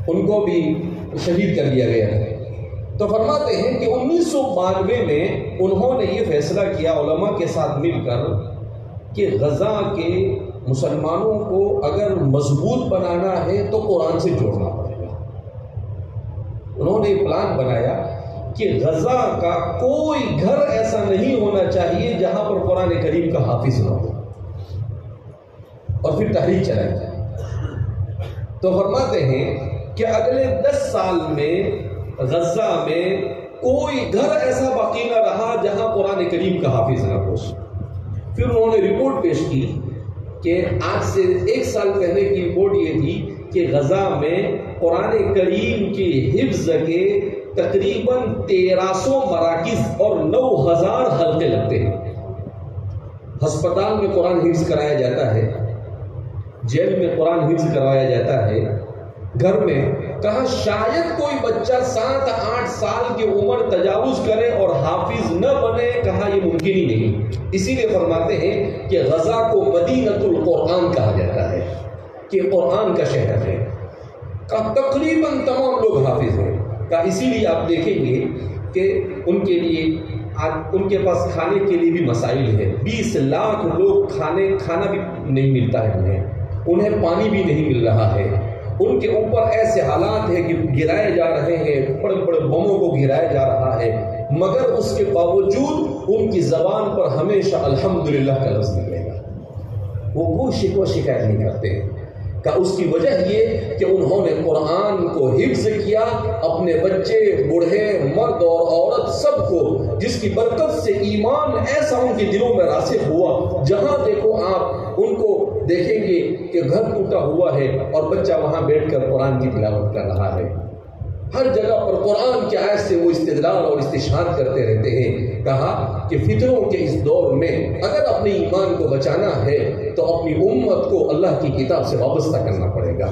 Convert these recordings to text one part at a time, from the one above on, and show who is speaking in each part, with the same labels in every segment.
Speaker 1: ان کو بھی شہید کر دیا گیا ہے۔ تو فرماتے ہیں کہ 1992 میں انہوں نے یہ فیصلہ کیا علماء کے ساتھ مل کر کہ غزہ کے مسلمانوں کو اگر مضبوط بنانا ہے تو قرآن سے جوڑنا پڑے گا۔ انہوں نے پلان بنایا کہ غزہ کا کوئی گھر ایسا نہیں ہونا چاہیے جہاں پر قرآن کریم کا حافظ نہ ہو، اور پھر تحریک چلائی جائے۔ تو فرماتے ہیں کہ اگلے 10 سال میں غزہ میں کوئی گھر ایسا باقی نہ رہا جہاں قرآن کریم کا حافظ نہ ہو۔ پھر انہوں نے رپورٹ پیش کی کہ آج سے 1 سال پہلے کی رپورٹ یہ تھی کہ غزہ میں قرآن کریم کی حفظ کے تقریباً 1300 مراکز اور 9000 حلقے لگتے ہیں۔ ہسپتال میں قرآن حفظ کرایا جاتا ہے، جیل میں قرآن حفظ کروایا جاتا ہے، گھر میں کہا شاید کوئی بچہ 7-8 سال کی عمر تجاوز کرے اور حافظ نہ بنے، کہا یہ ممکن ہی نہیں۔ اسی لیے فرماتے ہیں کہ غزہ کو مدینۃ القرآن کہا جاتا ہے، کہ قرآن کا شہر ہے، کہ تقریباً تمام لوگ حافظ ہیں۔ کہ اسی لیے آپ دیکھیں گے کہ ان کے لیے ان کے پاس کھانے کے لیے بھی مسائل ہے۔ 20 لاکھ لوگ کھانا بھی نہیں ملتا ہے، انہیں پانی بھی نہیں مل رہا ہے، ان کے اوپر ایسے حالات ہیں کہ گرائے جا رہے ہیں، بڑے بڑے بموں کو گرایا جا رہا ہے، مگر اس کے باوجود ان کی زبان پر ہمیشہ الحمدللہ کا لفظ نکلے گا۔ وہ کوئی شکوہ شکایت نہیں کرتے۔ کہ اس کی وجہ یہ کہ انہوں نے قرآن کو حفظ کیا، اپنے بچے، بوڑھے، مرد اور عورت سب کو، جس کی برکت سے ایمان ایسا ان کے دلوں میں راسخ ہوا۔ جہاں دیکھو آپ ان کو دیکھیں گے کہ گھر ٹوٹا ہوا ہے اور بچہ وہاں بیٹھ کر قرآن کی تلاوت کر رہا ہے۔ ہر جگہ پر قرآن کی آیت سے وہ استدلال اور استشہاد کرتے رہتے ہیں۔ کہا کہ فتنوں کے اس دور میں اگر اپنے ایمان کو بچانا ہے تو اپنی امت کو اللہ کی کتاب سے وابستہ کرنا پڑے گا،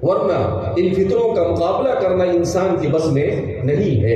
Speaker 1: ورنہ ان فتنوں کا مقابلہ کرنا انسان کی بس میں نہیں ہے۔